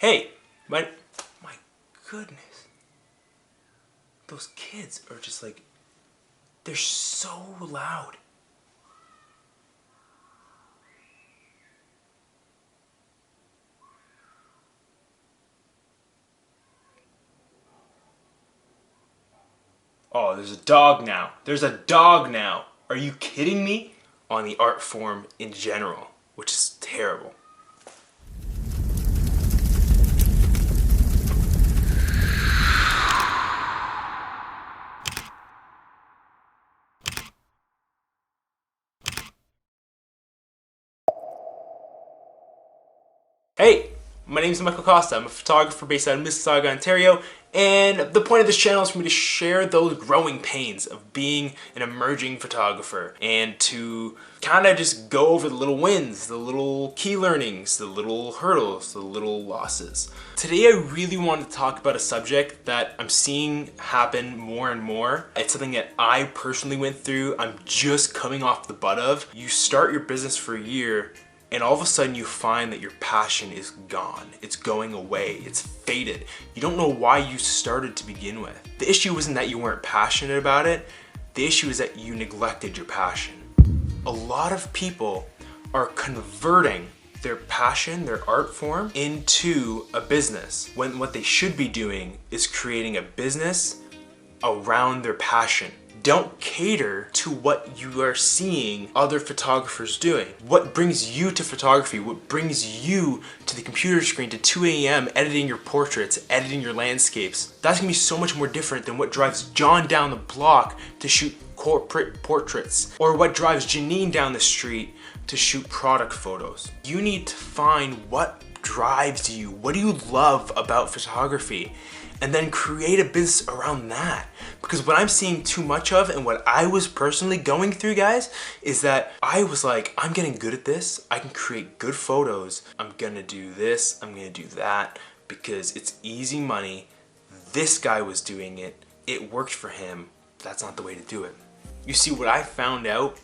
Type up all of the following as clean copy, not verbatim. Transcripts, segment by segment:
Hey, my goodness. Those kids are just like, they're so loud. Oh, there's a dog now. There's a dog now. Are you kidding me? On the art form in general, which is terrible. Hey, my name is Michael Costa. I'm a photographer based out of Mississauga, Ontario, and the point of this channel is for me to share those growing pains of being an emerging photographer and to kind of just go over the little wins, the little key learnings, the little hurdles, the little losses. Today I really want to talk about a subject that I'm seeing happen more and more. It's something that I personally went through. I'm just coming off the butt of. You start your business for a year and all of a sudden you find that your passion is gone. It's going away, it's faded. You don't know why you started to begin with. The issue wasn't that you weren't passionate about it. The issue is that you neglected your passion. A lot of people are converting their passion, their art form, into a business, when what they should be doing is creating a business around their passion. Don't cater to what you are seeing other photographers doing. What brings you to photography? What brings you to the computer screen to 2 a.m. editing your portraits, editing your landscapes? That's gonna be so much more different than what drives John down the block to shoot corporate portraits, or what drives Janine down the street to shoot product photos. You need to find what drives you. What do you love about photography? And then create a business around that. Because what I'm seeing too much of, and what I was personally going through, guys, is that I was like, I'm getting good at this. I can create good photos. I'm gonna do this, I'm gonna do that, because it's easy money. This guy was doing it. It worked for him. That's not the way to do it. You see, what I found out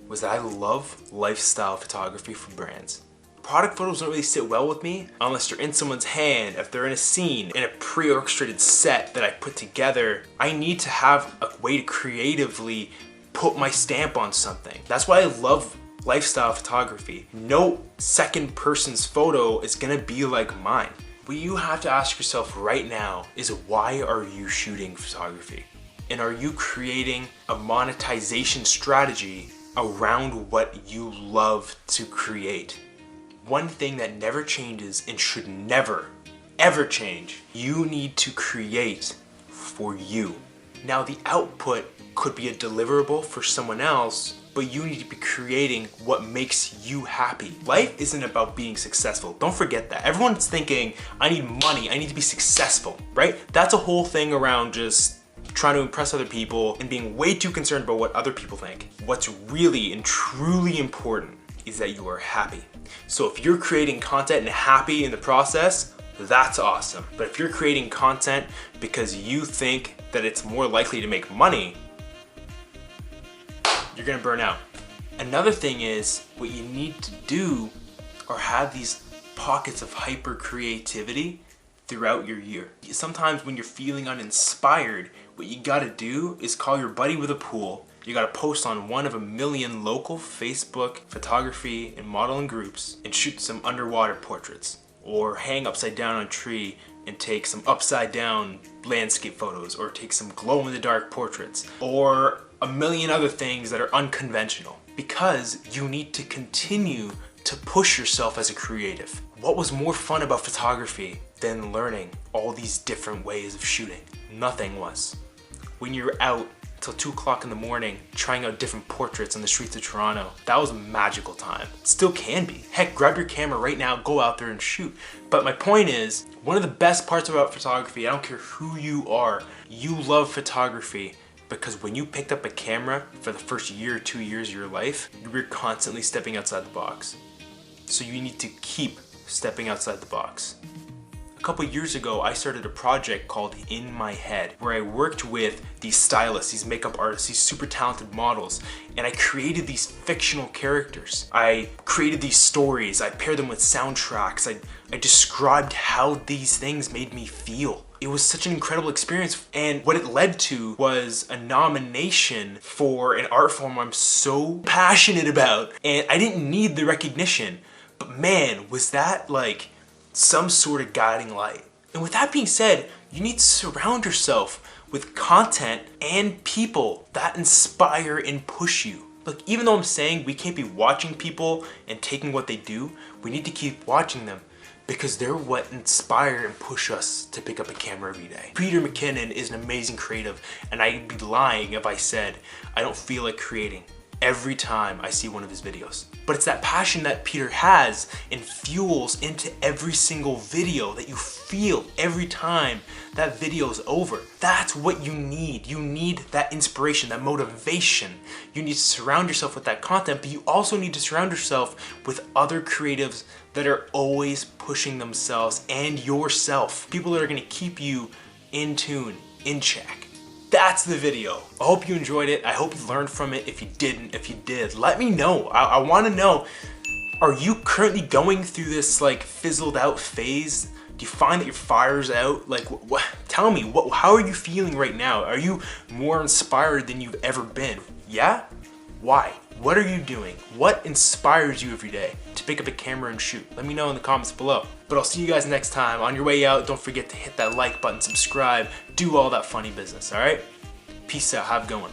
was that I love lifestyle photography for brands. Product photos don't really sit well with me unless they're in someone's hand, if they're in a scene, in a pre-orchestrated set that I put together. I need to have a way to creatively put my stamp on something. That's why I love lifestyle photography. No second person's photo is gonna be like mine. What you have to ask yourself right now is, why are you shooting photography? And are you creating a monetization strategy around what you love to create? One thing that never changes and should never, ever change, you need to create for you. Now, the output could be a deliverable for someone else, but you need to be creating what makes you happy. Life isn't about being successful. Don't forget that. Everyone's thinking, I need money, I need to be successful, right? That's a whole thing around just trying to impress other people and being way too concerned about what other people think. What's really and truly important is that you are happy. So if you're creating content and happy in the process, that's awesome. But if you're creating content because you think that it's more likely to make money, you're gonna burn out. Another thing is, what you need to do are have these pockets of hyper creativity throughout your year. Sometimes when you're feeling uninspired, what you gotta do is call your buddy with a pool. You gotta post on one of a million local Facebook photography and modeling groups and shoot some underwater portraits, or hang upside down on a tree and take some upside down landscape photos, or take some glow in the dark portraits, or a million other things that are unconventional, because you need to continue to push yourself as a creative. What was more fun about photography than learning all these different ways of shooting? Nothing was. When you're out till 2 o'clock in the morning trying out different portraits on the streets of Toronto, that was a magical time. Still can be. Heck, grab your camera right now, go out there and shoot. But my point is, one of the best parts about photography, I don't care who you are, you love photography because when you picked up a camera for the first year or 2 years of your life, you were constantly stepping outside the box. So you need to keep stepping outside the box. A couple years ago, I started a project called In My Head, where I worked with these stylists, these makeup artists, these super talented models, and I created these fictional characters. I created these stories, I paired them with soundtracks, I described how these things made me feel. It was such an incredible experience, and what it led to was a nomination for an art form I'm so passionate about, and I didn't need the recognition, but man, was that like some sort of guiding light. And with that being said, you need to surround yourself with content and people that inspire and push you. Look, even though I'm saying we can't be watching people and taking what they do, we need to keep watching them, because they're what inspire and push us to pick up a camera every day. Peter McKinnon is an amazing creative, and I'd be lying if I said I don't feel like creating every time I see one of his videos. But it's that passion that Peter has and fuels into every single video that you feel every time that video is over. That's what you need. You need that inspiration, that motivation. You need to surround yourself with that content, but you also need to surround yourself with other creatives that are always pushing themselves and yourself. People that are gonna keep you in tune, in check. That's the video. I hope you enjoyed it. I hope you learned from it. If you didn't, if you did, let me know. I wanna know, are you currently going through this like fizzled out phase? Do you find that your fire's out? Like, tell me, how are you feeling right now? Are you more inspired than you've ever been? Yeah? Why? What are you doing? What inspires you every day to pick up a camera and shoot? Let me know in the comments below. But I'll see you guys next time. On your way out, don't forget to hit that like button, subscribe, do all that funny business, all right? Peace out, have a good one.